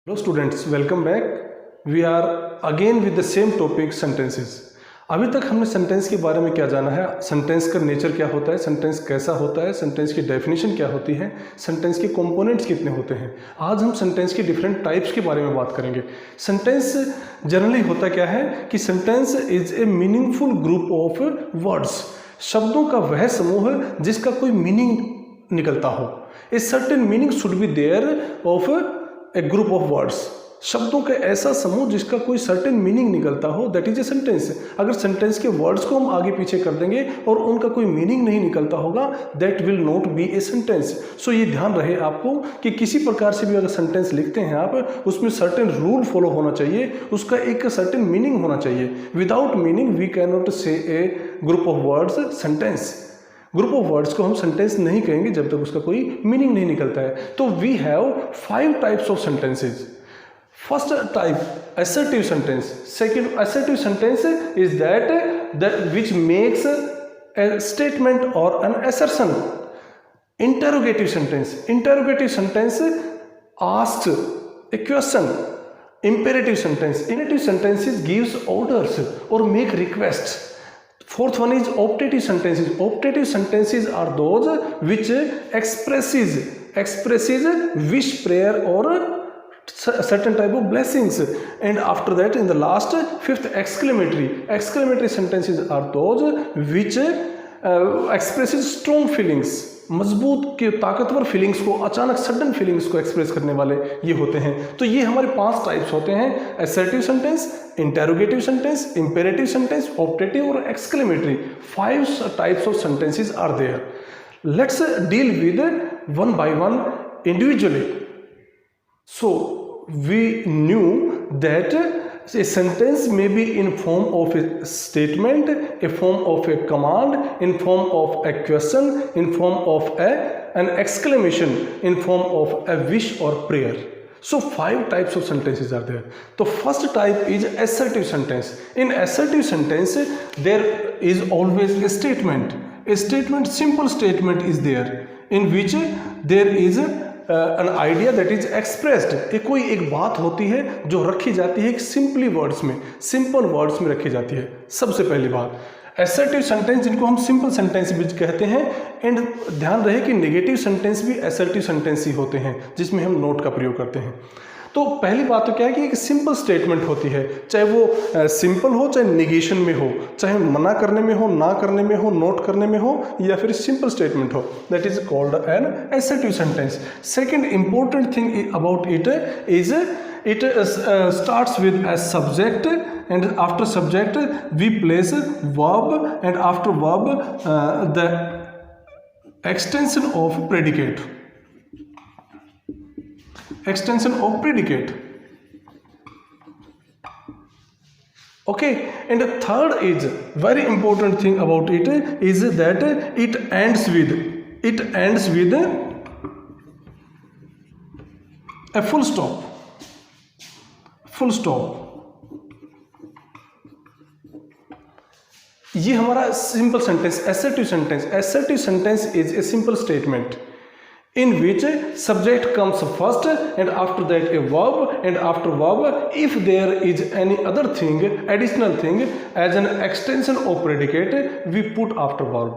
Hello students, welcome back. We are again with the same topic sentences. अभी तक हमने sentence के बारे में क्या जाना है, सेंटेंस का नेचर क्या होता है, सेंटेंस कैसा होता है, सेंटेंस की डेफिनेशन क्या होती है, सेंटेंस के कंपोनेंट्स कितने होते हैं। आज हम सेंटेंस के डिफरेंट टाइप्स के बारे में बात करेंगे। सेंटेंस जनरली होता क्या है कि sentence is a meaningful group of words, शब्दों का वह समूह जिसका कोई मीनिंग निकलता हो। A certain meaning should be there of a group of words, शब्दों का ऐसा समूह जिसका कोई सर्टेन मीनिंग निकलता हो, दैट इज ए सेंटेंस। अगर सेंटेंस के वर्ड्स को हम आगे पीछे कर देंगे और उनका कोई मीनिंग नहीं निकलता होगा, that will not be a sentence. So ये ध्यान रहे आपको कि किसी प्रकार से भी अगर सेंटेंस लिखते हैं आप, उसमें सर्टेन रूल फॉलो होना चाहिए, उसका एक सर्टेन मीनिंग होना चाहिए। Without meaning we can not say a group of words sentence. Group of words को हम सेंटेंस नहीं कहेंगे जब तक उसका कोई मीनिंग नहीं निकलता है। तो we have 5 types of sentences. First type assertive sentence. Second, assertive sentence is that which makes a statement or an assertion. Interrogative sentence. Interrogative sentence asks a question. Imperative sentence. Imperative sentences gives orders or make requests. Fourth one is optative sentences. Optative sentences are those which expresses wish, prayer or certain type of blessings. And after that, in the last, fifth, exclamatory sentences are those which expresses strong feelings. मजबूत के ताकतवर feelings को, अचानक sudden feelings को express करने वाले ये होते हैं। तो ये हमारे 5 टाइप्स होते हैं: assertive sentence, interrogative sentence, imperative sentence, optative और exclamatory. 5 types of sentences are there. Let's deal with one by one individually. So we knew that a sentence may be in form of a statement, a form of a command, in form of a question, in form of an exclamation, in form of a wish or prayer. So 5 types of sentences are there. The first type is assertive sentence. In assertive sentence there is always a statement. A statement, simple statement is there in which there is an idea that is expressed. कोई एक बात होती है जो रखी जाती है simply words में, सिंपल वर्ड्स में रखी जाती है। सबसे पहली बात असर्टिव सेंटेंस, जिनको हम सिंपल सेंटेंस भी कहते हैं। एंड ध्यान रहे कि नेगेटिव सेंटेंस भी असर्टिव सेंटेंस ही होते हैं जिसमें हम नोट का प्रयोग करते हैं। तो पहली बात तो क्या है कि एक सिंपल स्टेटमेंट होती है, चाहे वो सिंपल हो, चाहे निगेशन में हो, चाहे मना करने में हो, ना करने में हो, नोट करने में हो, या फिर सिंपल स्टेटमेंट हो, that is called an assertive sentence. Second important thing about it is it starts with a subject, and after subject we place verb, and after verb the extension of predicate. Okay, and the third is very important thing about it is that it ends with a full stop. ये हमारा simple sentence, assertive sentence. Assertive sentence is a simple statement in which subject comes first, and after that a verb, and after verb if there is any other thing, additional thing as an extension of predicate, we put after verb.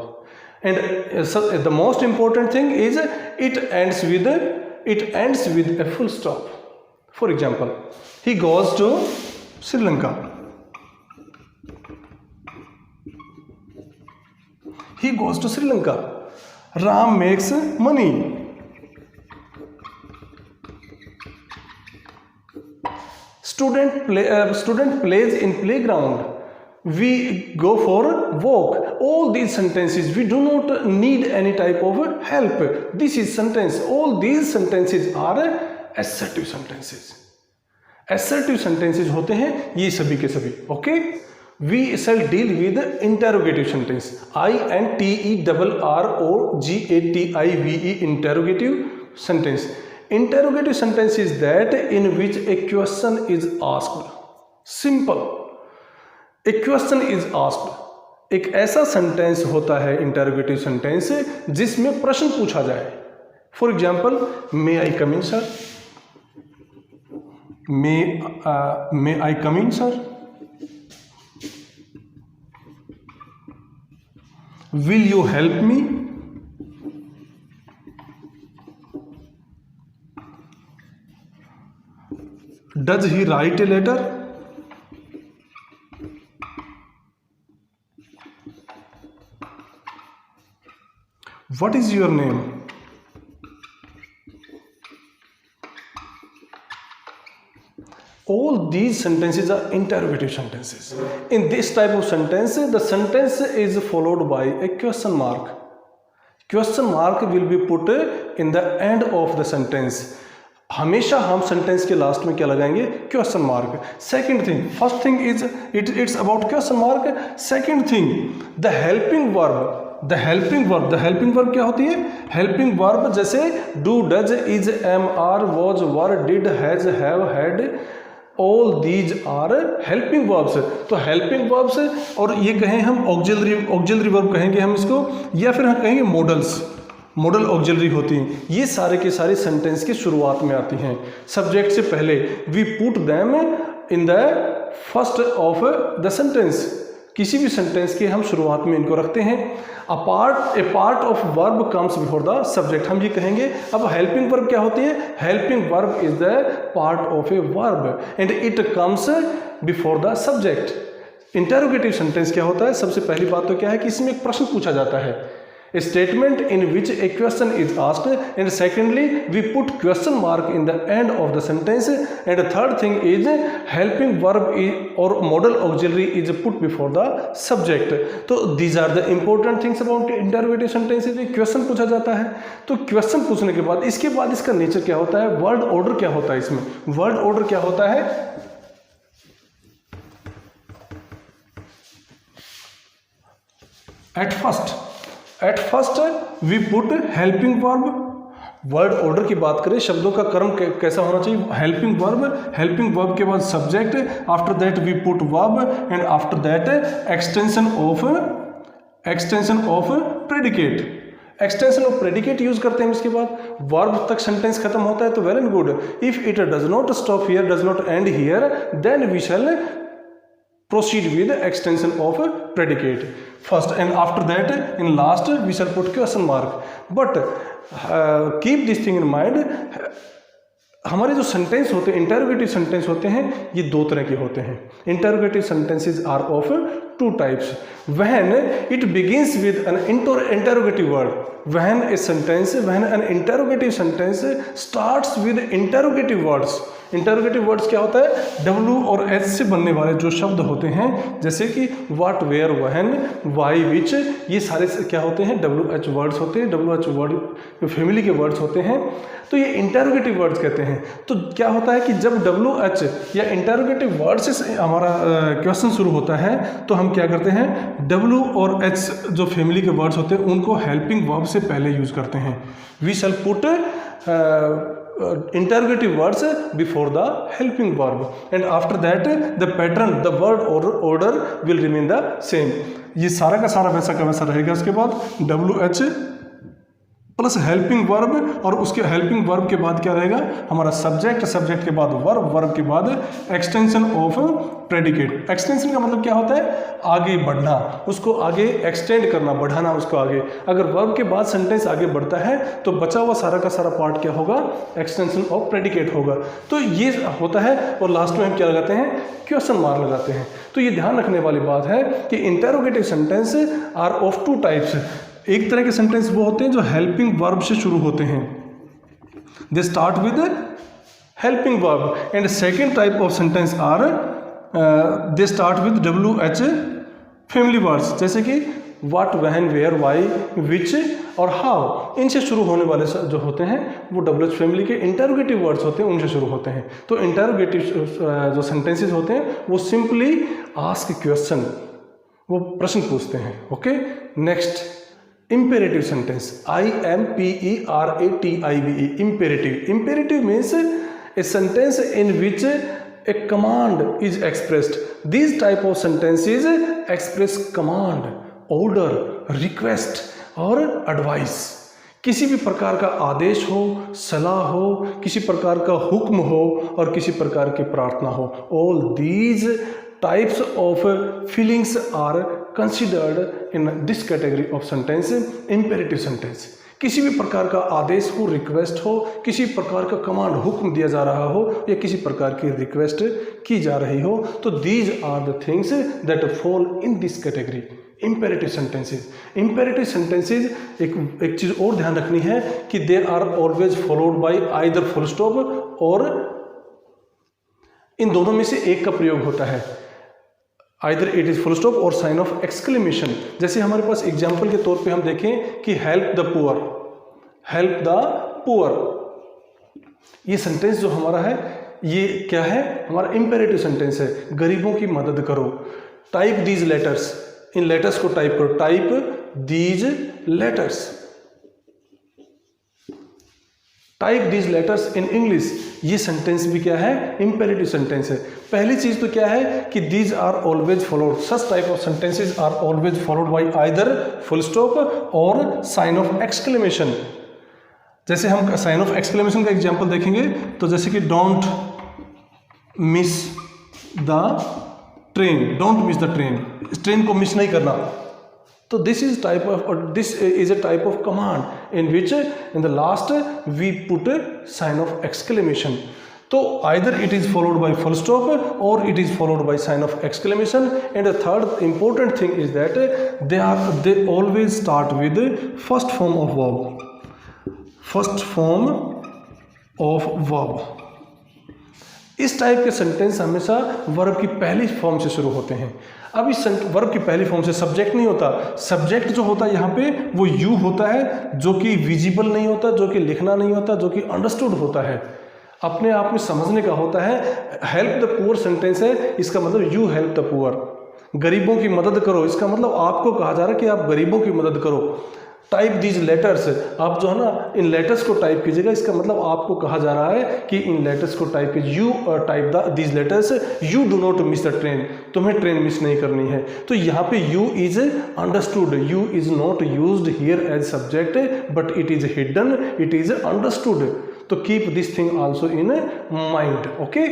And so the most important thing is it ends with a full stop. For example, he goes to Sri Lanka. Ram makes money. Student plays in playground. We go for walk. All these sentences, we do not need any type of help. This is sentence. All these sentences are assertive sentences. Assertive sentences होते हैं ये सभी के सभी. Okay? We shall deal with interrogative sentence. INTERROGATIVE, interrogative sentence. Interrogative sentence is that in which a question is asked. Simple. A question is asked. एक ऐसा sentence होता है इंटरोगेटिव सेंटेंस जिसमें प्रश्न पूछा जाए. For example, may I come in sir. May I come in, sir? Will you help me? Does he write a letter? What is your name? All these sentences are interrogative sentences. In this type of sentence, the sentence is followed by a question mark. Question mark will be put in the end of the sentence. हमेशा हम sentence के last में क्या लगाएंगे? Question mark. Second thing, first thing is it's about question mark. Second thing, the helping verb. The helping verb क्या होती है? Helping verb जैसे do, does, is, am, are, was, were, did, has, have, had, all these are helping verbs. तो helping verbs, और ये कहें हम auxiliary verb कहेंगे हम इसको, या फिर हम कहेंगे मॉडल ऑक्सिलरी होती हैं. ये सारे के सारे सेंटेंस की शुरुआत में आती हैं. सब्जेक्ट से पहले we put them in the first of the sentence. किसी भी सेंटेंस के हम शुरुआत में इनको रखते हैं. A part of verb comes before the subject. हम ये कहेंगे. अब हेल्पिंग वर्ब क्या होती है? Helping verb is the part of a verb and it comes before the subject. Interrogative sentence क्या होता है? सबसे पहली बात तो क्या है कि इसमें एक प्रश्न पूछा जाता है. A statement in which a question is asked, and secondly we put question mark in the end of the sentence, and the third thing is helping verb or modal auxiliary is put before the subject. तो these are the important things about interrogative sentences. Question पूछा जाता है. तो question पूछने के बाद इसके बाद इसका नेचर क्या होता है? वर्ड ऑर्डर क्या होता है? इसमें वर्ड ऑर्डर क्या होता है? At first we put helping verb. Word order की बात करें, शब्दों का क्रम कैसा होना चाहिए? हेल्पिंग वर्ब के बाद subject, after that we put verb and after that extension of predicate. Extension of predicate use करते हैं. इसके बाद वर्ब तक सेंटेंस खत्म होता है तो well and good. If it does not stop here, does not end here, then we shall proceed with extension of predicate first, and after that in last we shall put question mark. But keep this thing in mind. हमारे जो sentence होते हैं, interrogative sentence होते हैं, ये दो तरह के होते हैं. Interrogative sentences are of two types. When it begins with an interrogative word, when an interrogative sentence starts with interrogative words. Interrogative words क्या होता है? डब्ल्यू और एच से बनने वाले जो शब्द होते हैं, जैसे कि व्हाट, वेयर, व्हेन, वाई, विच, ये सारे क्या होते हैं? डब्ल्यू एच वर्ड्स होते हैं. डब्ल्यू एच वर्ड फैमिली के वर्ड्स होते हैं, तो ये इंटरोगेटिव वर्ड्स कहते हैं. तो क्या होता है कि जब डब्ल्यू एच या इंटरोगेटिव वर्ड से हमारा क्वेश्चन शुरू होता है तो हम क्या करते हैं? डब्ल्यू और एच जो फैमिली के वर्ड्स होते हैं उनको हेल्पिंग वर्ब से पहले यूज करते हैं. We shall put interrogative words before the helping verb, and after that the pattern, the word order will remain the same. ये सारा का सारा वैसा का वैसा रहेगा. उसके बाद WH प्लस हेल्पिंग वर्ब, और उसके हेल्पिंग वर्ब के बाद क्या रहेगा? हमारा सब्जेक्ट के बाद वर्ब के बाद एक्सटेंशन ऑफ प्रेडिकेट. एक्सटेंशन का मतलब क्या होता है? आगे बढ़ना, उसको आगे एक्सटेंड करना, बढ़ाना उसको आगे. अगर वर्ब के बाद सेंटेंस आगे बढ़ता है तो बचा हुआ सारा का सारा पार्ट क्या होगा? एक्सटेंशन ऑफ प्रेडिकेट होगा. तो ये होता है. और लास्ट में हम क्या लगाते हैं? क्वेश्चन मार्क लगाते हैं. तो ये ध्यान रखने वाली बात है कि interrogative sentence are of two types. एक तरह के सेंटेंस वो होते हैं जो हेल्पिंग वर्ब से शुरू होते हैं, they start with helping verb. And second type of sentence are they start with WH family words, जैसे कि what, when, where, why, which और हाउ. इनसे शुरू होने वाले जो होते हैं वो WH फैमिली के इंटरोगेटिव वर्ड्स होते हैं, उनसे शुरू होते हैं. तो इंटरोगेटिव जो सेंटेंसेस होते हैं वो सिंपली आस्क क्वेश्चन, वो प्रश्न पूछते हैं. Okay. Next, imperative sentence. IMPERATIVE. Imperative means a sentence in which a command is expressed. These type of sentences express command, order, request or advice. किसी भी प्रकार का आदेश हो, सलाह हो, किसी प्रकार का हुक्म हो और किसी प्रकार की प्रार्थना हो, all these types of feelings are considered in this category of sentence imperative sentence. किसी भी प्रकार का आदेश हो, रिक्वेस्ट हो, किसी प्रकार का कमांड हुक्म दिया जा रहा हो या किसी प्रकार की रिक्वेस्ट की जा रही हो, तो these are the things that fall in this category imperative sentences. Imperative sentences एक चीज़ और ध्यान रखनी है कि they are always followed by either full stop और इन दोनों में से एक का प्रयोग होता है, either it is full stop और साइन ऑफ एक्सक्लेमेशन। जैसे हमारे पास एग्जाम्पल के तौर पे हम देखें कि help the poor, help the poor, ये सेंटेंस जो हमारा है ये क्या है, हमारा इंपेरेटिव सेंटेंस है, गरीबों की मदद करो। Type these letters, in letters को टाइप करो, type these letters, type these letters in English, ये सेंटेंस भी क्या है, इंपेरेटिव सेंटेंस है। पहली चीज तो क्या है कि these are always followed, such type of sentences are always followed by either full stop और साइन ऑफ एक्सक्लेमेशन। जैसे हम साइन ऑफ एक्सक्लेमेशन का एग्जांपल देखेंगे तो जैसे कि don't miss the train, don't miss the train, इस ट्रेन को मिस नहीं करना। तो this is a type of command in which in the last we put a sign of exclamation. So either it is followed by full stop or it is followed by sign of exclamation. And the third important thing is that they always start with the first form of verb. First form of verb. इस type के sentence हमेशा verb की पहली form से शुरू होते हैं। अब इस वर्ब की पहली फॉर्म से सब्जेक्ट नहीं होता, सब्जेक्ट जो होता है यहाँ पे वो यू होता है, जो कि विजिबल नहीं होता, जो कि लिखना नहीं होता, जो कि अंडरस्टूड होता है, अपने आप में समझने का होता है। हेल्प द पुअर सेंटेंस है, इसका मतलब यू हेल्प द पुअर, गरीबों की मदद करो, इसका मतलब आपको कहा जा रहा है कि आप गरीबों की मदद करो। टाइप दीज लेटर्स, आप जो है ना इन लेटर्स को टाइप कीजिएगा, इसका मतलब आपको कहा जा रहा है कि इन लेटर्स को टाइप कीजिए। You type these letters, you do not miss the train, तुम्हें ट्रेन मिस नहीं करनी है। तो यहाँ पे you is understood, you is not used here as subject but it is hidden, it is understood. तो keep this thing also in mind. Okay,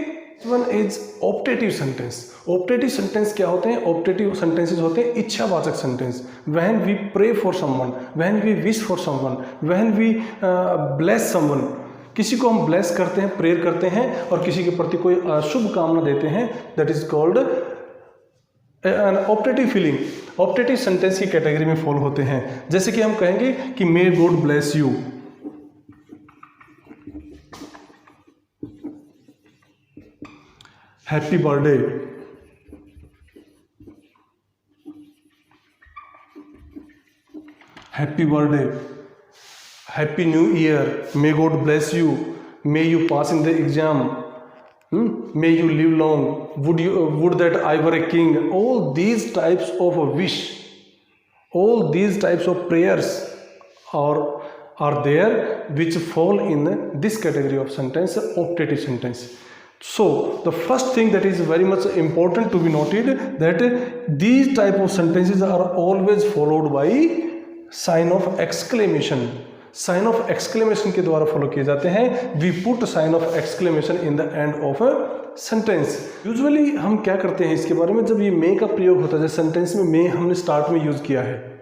one is optative sentence. Optative sentence क्या होते हैं? ऑप्टेटिव सेंटेंसेस होते हैं इच्छावाचक sentence. When we pray for someone, when we wish for someone, when we bless someone, किसी को हम ब्लेस करते हैं, प्रेयर करते हैं और किसी के प्रति कोई शुभ कामना देते हैं, that is called an optative feeling. Optative sentence की कैटेगरी में फॉल होते हैं। जैसे कि हम कहेंगे कि may God bless you, happy birthday, happy birthday, happy new year, may God bless you, may you pass in the exam, may you live long, would that I were a king. All these types of wish, all these types of prayers are there which fall in this category of sentence, optative sentence. So the first thing that is very much important to be noted, that these type of sentences are always followed by sign of exclamation. Sign of exclamation के द्वारा follow किए जाते हैं। We put sign of exclamation in the end of a sentence. Usually हम क्या करते हैं इसके बारे में, जब ये मे का प्रयोग होता है, जैसे सेंटेंस में मे हमने स्टार्ट में यूज़ किया है,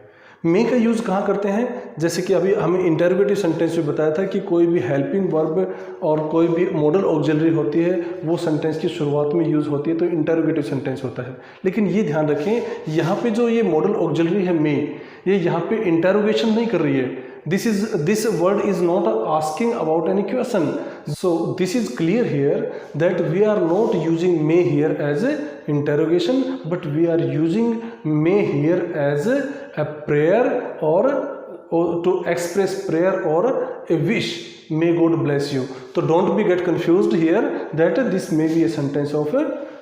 मे का यूज़ कहाँ करते हैं? जैसे कि अभी हमें इंटरोगेटिव सेंटेंस में बताया था कि कोई भी हेल्पिंग वर्ब और कोई भी मॉडल ऑक्सिलरी होती है वो सेंटेंस की शुरुआत में यूज़ होती है, तो इंटरोगेटिव सेंटेंस होता है। लेकिन ये ध्यान रखें, यहाँ पे जो ये मॉडल ऑक्सिलरी है मे, ये यहाँ पे इंटरोगेशन नहीं कर रही है। This word is not asking about any question. So this is clear here that we are not using may here as a interrogation, but we are using may here as a prayer or to express prayer or a wish. May God bless you. So don't be get confused here that this may be a sentence of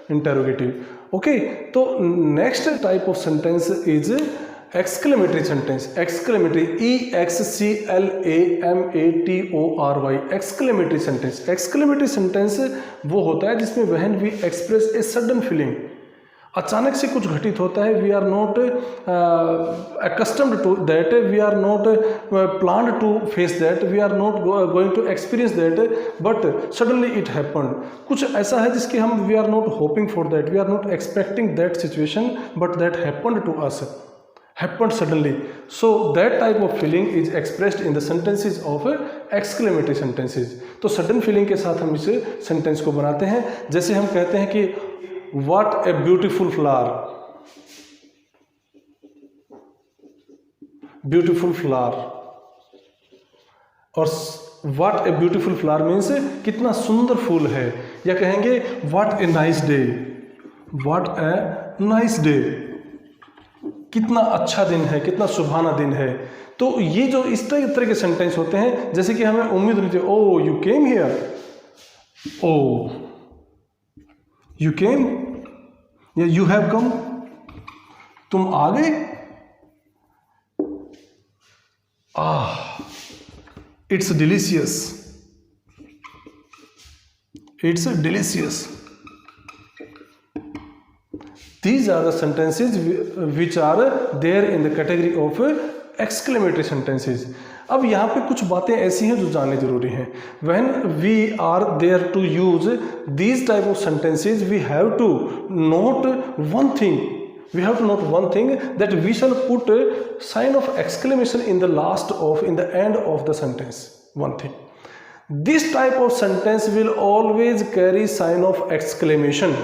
interrogative. Okay. So next type of sentence is exclamatory sentence. Exclamatory, EXCLAMATORY, exclamatory sentence. Exclamatory sentence वो होता है जिसमें when we express a sudden feeling, अचानक से कुछ घटित होता है, we are not accustomed to that, we are not planned to face that, we are not going to experience that, but suddenly it happened. कुछ ऐसा है जिसके हम we are not hoping for that, we are not expecting that situation, but that happened to us, happened suddenly. So that type of feeling is expressed in the sentences of exclamatory sentences. तो sudden feeling के साथ हम इस sentence को बनाते हैं। जैसे हम कहते हैं कि what a beautiful flower, beautiful flower, और what a beautiful flower means कितना सुंदर फूल है, या कहेंगे what a nice day, what a nice day, कितना अच्छा दिन है, कितना सुहाना दिन है। तो ये जो इस तरह के सेंटेंस होते हैं, जैसे कि हमें उम्मीद नहीं थी, oh you came here, oh you came, या यू हैव कम, तुम आ गए, it's delicious, it's delicious. These are the sentences which are there in the category of exclamatory sentences. अब यहाँ पे कुछ बातें ऐसी हैं जो जाननी जरूरी हैं। When we are there to use these type of sentences, we have to note one thing. We have to note one thing, that we shall put a sign of exclamation in the end of the sentence. One thing. This type of sentence will always carry sign of exclamation.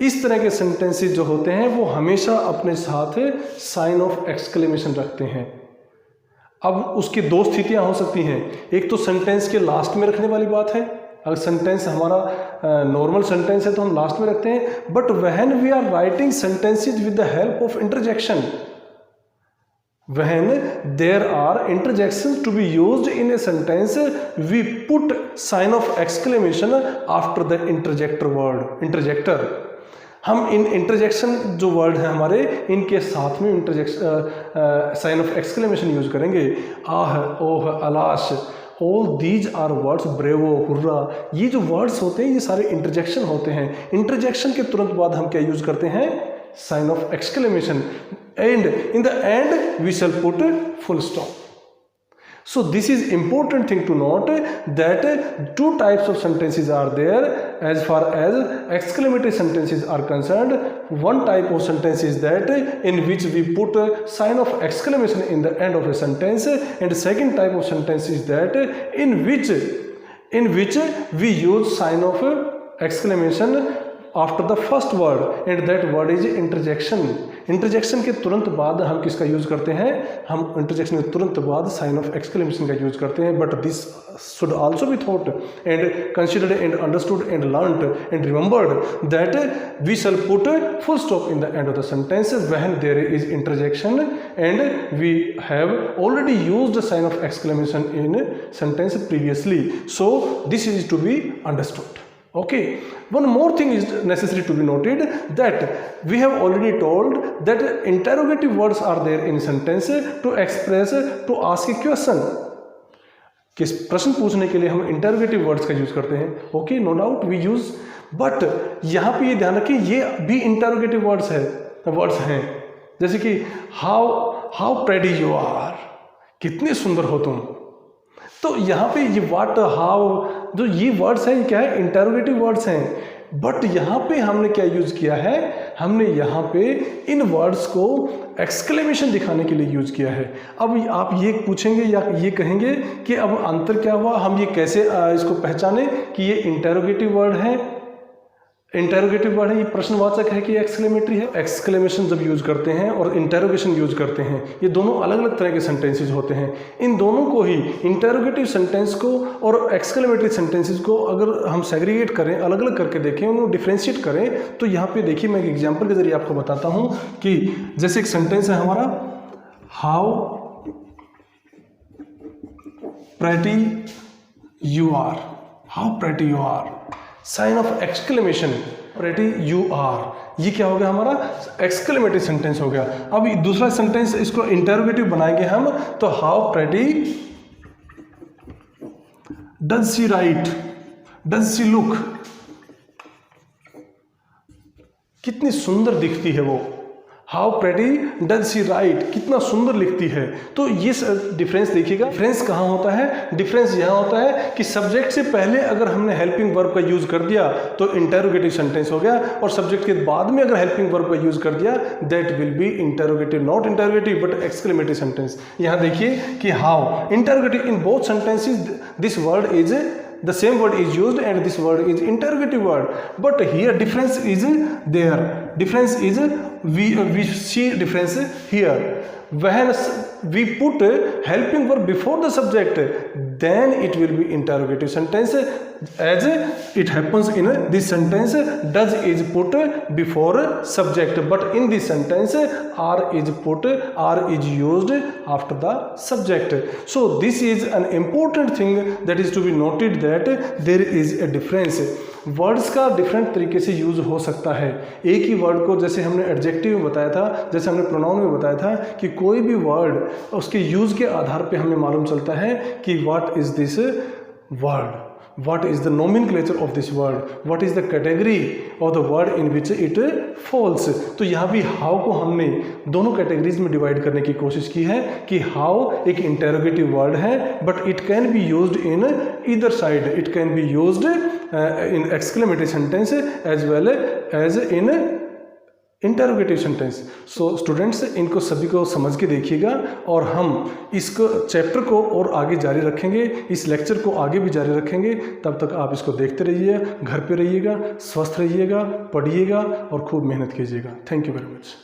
इस तरह के sentences जो होते हैं वो हमेशा अपने साथ साइन ऑफ एक्सक्लेमेशन रखते हैं। अब उसकी दो स्थितियां हो सकती हैं, एक तो सेंटेंस के लास्ट में रखने वाली बात है, अगर सेंटेंस हमारा नॉर्मल सेंटेंस है तो हम लास्ट में रखते हैं, but when we are writing sentences with the help of interjection, when there are interjections to be used in a sentence, we put sign of exclamation after the interjector. हम इन interjection जो word है हमारे, इनके साथ में interjection sign of exclamation use करेंगे। Ah, oh, alas, all these are words, bravo, hurrah, ये जो वर्ड्स होते हैं ये सारे इंटरजेक्शन होते हैं। इंटरजेक्शन के तुरंत बाद हम क्या यूज करते हैं? Sign of exclamation, and in the end we shall put full stop. So this is important thing to note, that two types of sentences are there as far as exclamatory sentences are concerned. One type of sentence is that in which we put a sign of exclamation in the end of a sentence, and the second type of sentence is that in which we use sign of exclamation after the first word, and that word is interjection. Interjection के तुरंत बाद हम किसका use करते हैं? हम interjection के तुरंत बाद साइन ऑफ एक्सक्लेमेशन का यूज करते हैं। But this should also be thought and considered and understood and learned and remembered that we shall put full stop in the end of the sentence when there is interjection and we have already used sign of exclamation in sentence previously, so this is to be understood. Okay, one more thing is necessary to be noted, that we have already told that interrogative words are there in sentence to express, to ask a question. किस प्रश्न पूछने के लिए हम interrogative words का use करते हैं. Okay, no doubt we use, but यहाँ पे ये ध्यान रखें ये भी interrogative words हैं, जैसे कि how pretty you are, कितने सुंदर हो तुम. तो यहाँ पे ये व्हाट, हाउ, जो ये वर्ड्स हैं ये क्या है? इंटरोगेटिव वर्ड्स हैं. बट यहाँ पे हमने क्या यूज किया है? हमने यहाँ पे इन वर्ड्स को एक्सक्लेमेशन दिखाने के लिए यूज किया है. अब आप ये पूछेंगे या ये कहेंगे कि अब अंतर क्या हुआ, हम ये कैसे इसको पहचाने कि ये इंटरोगेटिव वर्ड है, इंटरोगेटिव वर्ड है, ये प्रश्नवाचक है कि एक्सक्लेमेटरी है. एक्सक्लेमेशन जब यूज करते हैं और इंटरोगेशन यूज करते हैं, ये दोनों अलग अलग तरह के सेंटेंसेस होते हैं. इन दोनों को ही, इंटरोगेटिव सेंटेंस को और एक्सक्लेमेटरी सेंटेंसेस को अगर हम सेग्रीगेट करें, अलग अलग करके देखें, उनको डिफ्रेंशिएट करें, तो यहाँ पे देखिए मैं एक एग्जाम्पल के जरिए आपको बताता हूँ कि जैसे एक सेंटेंस है हमारा, how pretty you are, how pretty you are, sign of exclamation, pretty you are, ये क्या हो गया हमारा? एक्सक्लेमेटरी सेंटेंस हो गया. अब दूसरा सेंटेंस इसको इंटरोगेटिव बनाएंगे हम, तो how pretty does she write, does she look, कितनी सुंदर दिखती है वो, how pretty does she write, कितना सुंदर लिखती है। तो ये डिफरेंस देखिएगा। डिफरेंस कहाँ होता है? डिफरेंस यहाँ होता है कि सब्जेक्ट से पहले अगर हमने हेल्पिंग वर्ब का यूज कर दिया तो इंटरोगेटिव सेंटेंस हो गया, और सब्जेक्ट के बाद में अगर हेल्पिंग वर्ब का यूज कर दिया that will be interrogative, not interrogative but exclamative sentence. यहाँ देखिए कि how interrogative in both sentences this word is the same word is used and this word is interrogative word, but here difference is there. Difference is we see difference here. When we put helping verb before the subject, then it will be interrogative sentence, as it happens in this sentence. Does is put before subject, but in this sentence are is used after the subject. So this is an important thing that is to be noted, that there is a difference. Words का different तरीके से use हो सकता है। एक ही word को, जैसे हमने एडजेक्टिव में बताया था, जैसे हमने प्रोनाउन में बताया था कि कोई भी वर्ड उसके यूज़ के आधार पे हमें मालूम चलता है कि what is this word, what is the nomenclature of this word, what is the category of the word in which it falls. तो यहाँ भी how को हमने दोनों कैटेगरीज में डिवाइड करने की कोशिश की है कि how एक इंटेरोगेटिव वर्ड है, but it can be used in either side, it can be used in exclamatory sentence as well as in interrogative sentence. So students, इनको सभी को समझ के देखिएगा, और हम इसको चैप्टर को और आगे जारी रखेंगे, इस लेक्चर को आगे भी जारी रखेंगे। तब तक आप इसको देखते रहिए, घर पे रहिएगा, स्वस्थ रहिएगा, पढ़िएगा और खूब मेहनत कीजिएगा। Thank you very much.